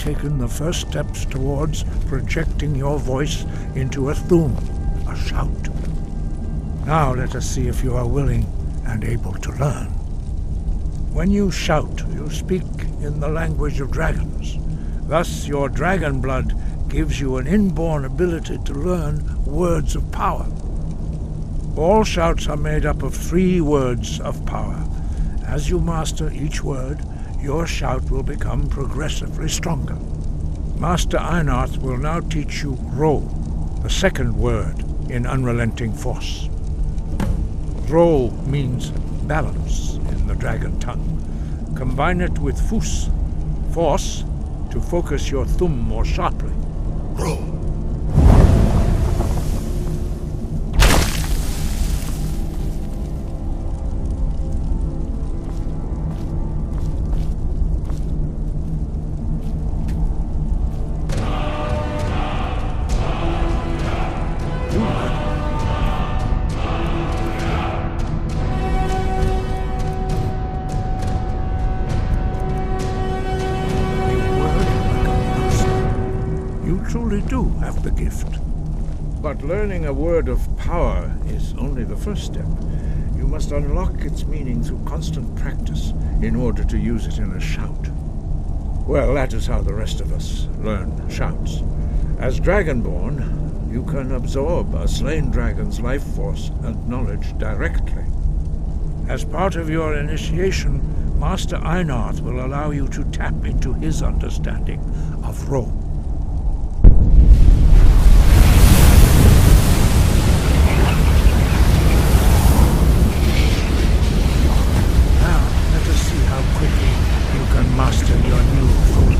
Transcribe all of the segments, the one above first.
taken the first steps towards projecting your voice into a thum, a shout. Now let us see if you are willing and able to learn. When you shout, you speak in the language of dragons. Thus, your dragon blood gives you an inborn ability to learn words of power. All shouts are made up of 3 words of power. As you master each word, your shout will become progressively stronger. Master Einarth will now teach you Ro, the second word in Unrelenting Force. Ro means balance in the dragon tongue. Combine it with Fus, force, to focus your thumb more sharply. Ro. Truly do have the gift. But learning a word of power is only the first step. You must unlock its meaning through constant practice in order to use it in a shout. Well, that is how the rest of us learn shouts. As Dragonborn, you can absorb a slain dragon's life force and knowledge directly. As part of your initiation, Master Einarth will allow you to tap into his understanding of Ro. Master your new food.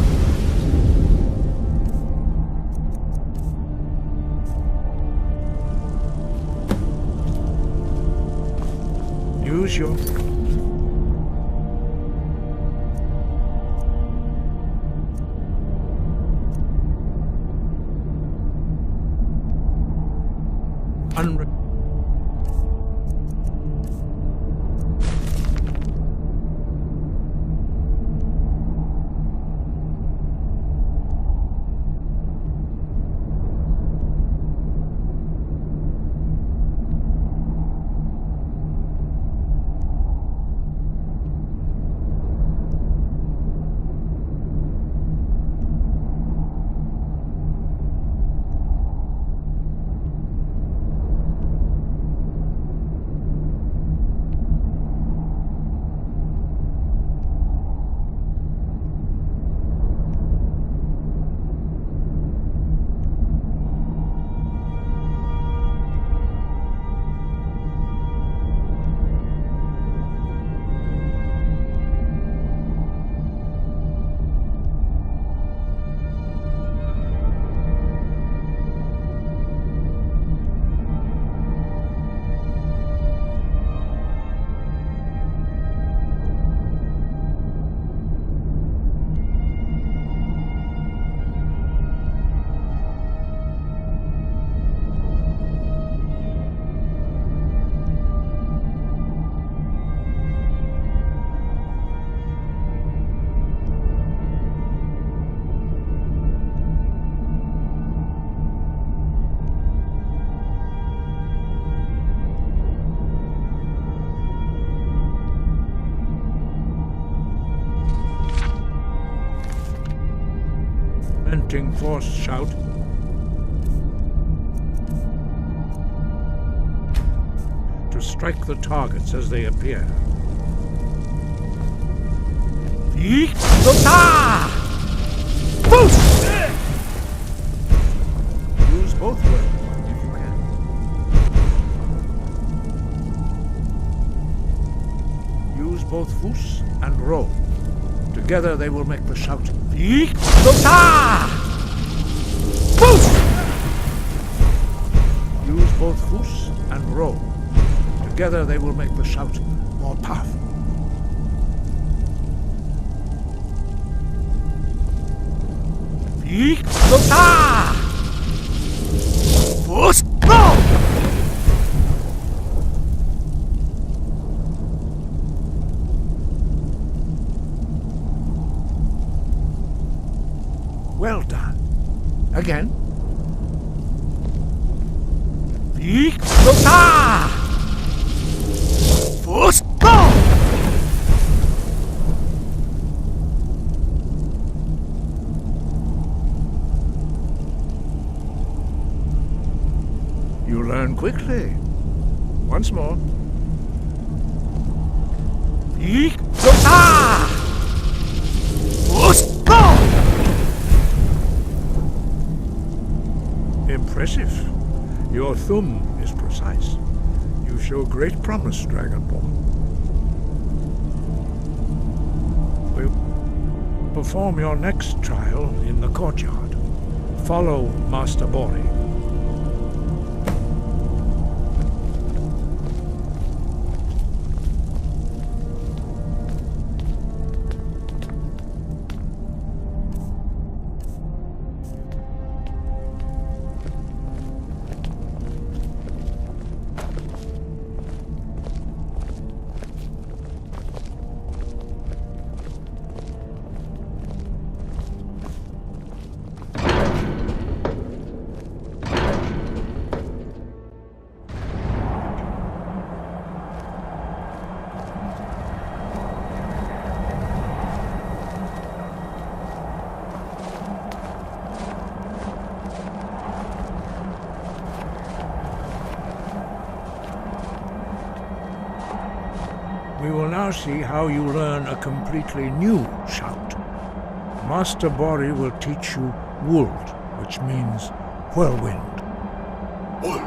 Use your... Force shout. To strike the targets as they appear. Use both words if you can. Use both Fus and Ro. Together they will make the shout. Use both Fus and Ro. Together they will make the shout more powerful. Fus, Ro! Well done. Again. Victoria! First go! You learn quickly. Once more. Victoria! First go! Impressive. Your thumb is precise. You show great promise, Dragonborn. We'll perform your next trial in the courtyard. Follow Master Bori. We will now see how you learn a completely new shout. Master Bori will teach you Wold, which means whirlwind. Wold.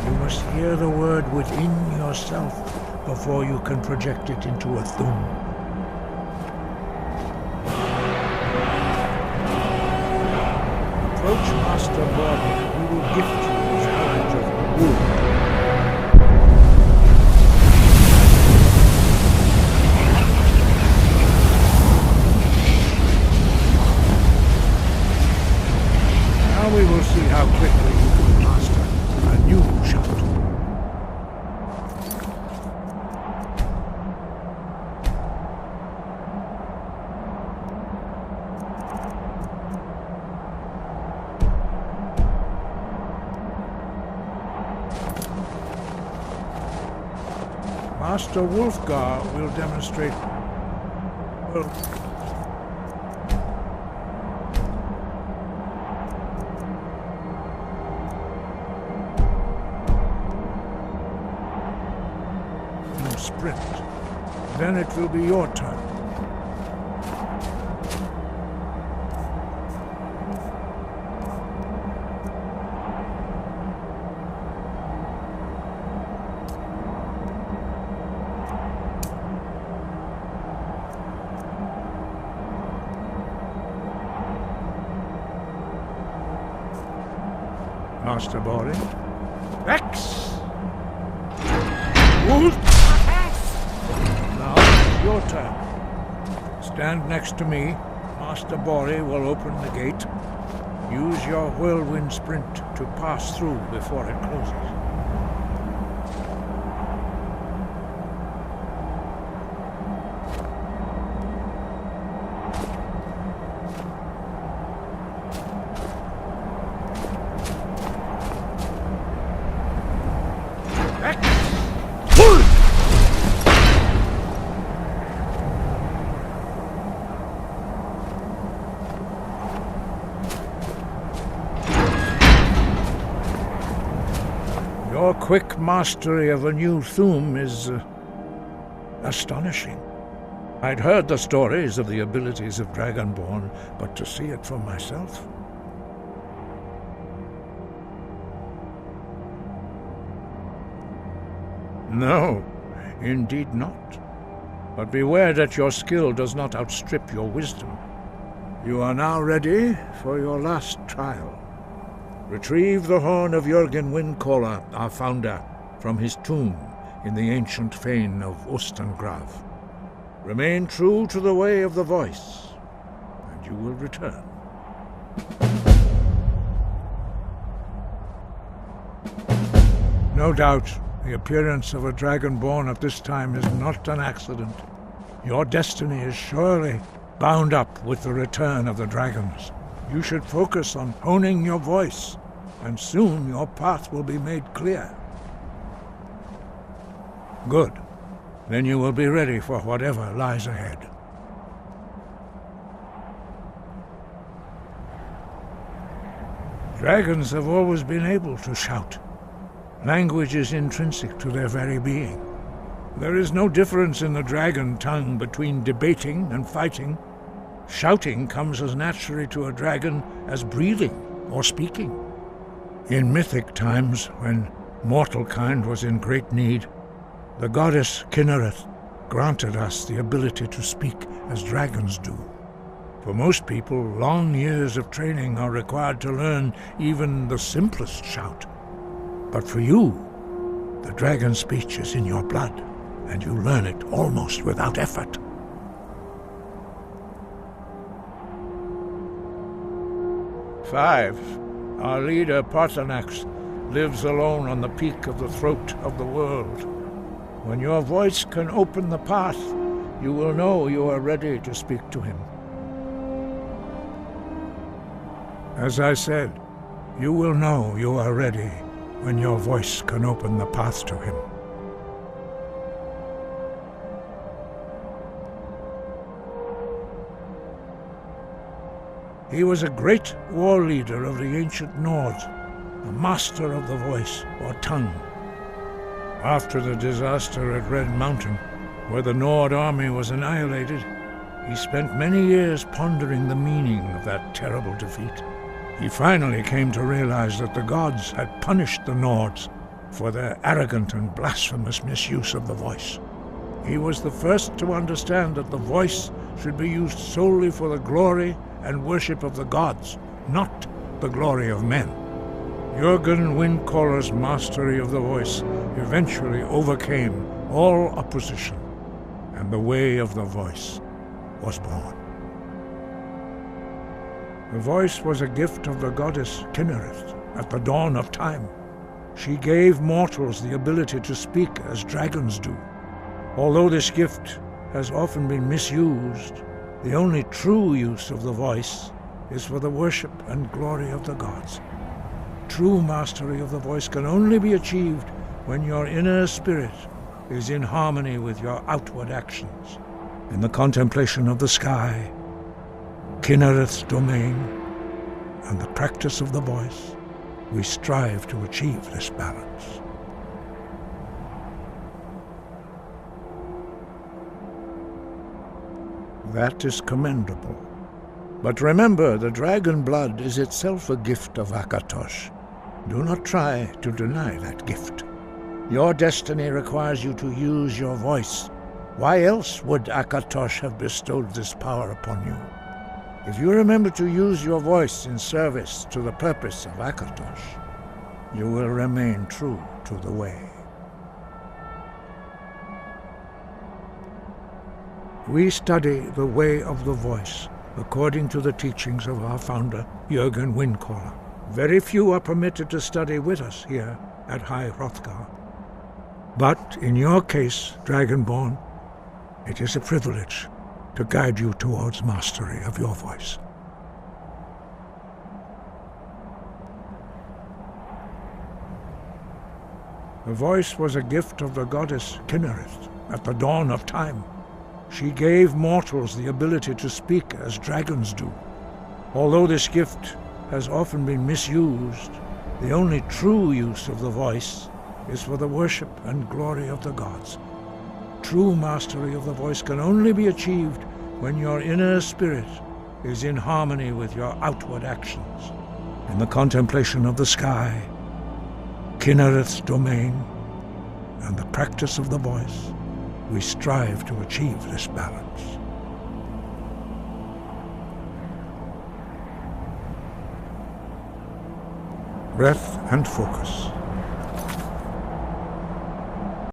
You must hear the word within yourself before you can project it into a thum. Approach Master Bori. He will gift you his knowledge of Wood. Now we will see how quickly you can master a new shout. Master Wolfgar will demonstrate... well... you sprint. Then it will be your turn. Master Bori. X! Wolf! Now it's your turn. Stand next to me. Master Bori will open the gate. Use your whirlwind sprint to pass through before it closes. Your quick mastery of a new thum is astonishing. I'd heard the stories of the abilities of Dragonborn, but to see it for myself... No, indeed not. But beware that your skill does not outstrip your wisdom. You are now ready for your last trial. Retrieve the horn of Jürgen Windcaller, our founder, from his tomb in the ancient fane of Ustengrav. Remain true to the way of the voice, and you will return. No doubt, The appearance of a dragonborn at this time is not an accident. Your destiny is surely bound up with the return of the dragons. You should focus on honing your voice, and soon your path will be made clear. Good. Then you will be ready for whatever lies ahead. Dragons have always been able to shout. Language is intrinsic to their very being. There is no difference in the dragon tongue between debating and fighting. Shouting comes as naturally to a dragon as breathing or speaking. In mythic times, when mortal kind was in great need, the goddess Kinnereth granted us the ability to speak as dragons do. For most people, long years of training are required to learn even the simplest shout. But for you, the dragon speech is in your blood, and you learn it almost without effort. Five, our leader Parthenax lives alone on the peak of the throat of the world. When your voice can open the path, you will know you are ready to speak to him. As I said, you will know you are ready when your voice can open the path to him. He was a great war leader of the ancient Nords, a master of the voice or tongue. After the disaster at Red Mountain, where the Nord army was annihilated, he spent many years pondering the meaning of that terrible defeat. He finally came to realize that the gods had punished the Nords for their arrogant and blasphemous misuse of the voice. He was the first to understand that the voice should be used solely for the glory and worship of the gods, not the glory of men. Jürgen Windcaller's mastery of the voice eventually overcame all opposition, and the way of the voice was born. The voice was a gift of the goddess Kinnereth at the dawn of time. She gave mortals the ability to speak as dragons do. Although this gift has often been misused, the only true use of the voice is for the worship and glory of the gods. True mastery of the voice can only be achieved when your inner spirit is in harmony with your outward actions. In the contemplation of the sky, Kinnereth's domain, and the practice of the voice, we strive to achieve this balance. That is commendable. But remember, the dragon blood is itself a gift of Akatosh. Do not try to deny that gift. Your destiny requires you to use your voice. Why else would Akatosh have bestowed this power upon you? If you remember to use your voice in service to the purpose of Akatosh, you will remain true to the way. We study the way of the voice according to the teachings of our founder, Jürgen Windcaller. Very few are permitted to study with us here at High Hrothgar. But in your case, Dragonborn, it is a privilege to guide you towards mastery of your voice. The voice was a gift of the goddess Kinnereth at the dawn of time. She gave mortals the ability to speak as dragons do. Although this gift has often been misused, the only true use of the voice is for the worship and glory of the gods. True mastery of the voice can only be achieved when your inner spirit is in harmony with your outward actions. In the contemplation of the sky, Kinnereth's domain, and the practice of the voice, we strive to achieve this balance. Breath and focus.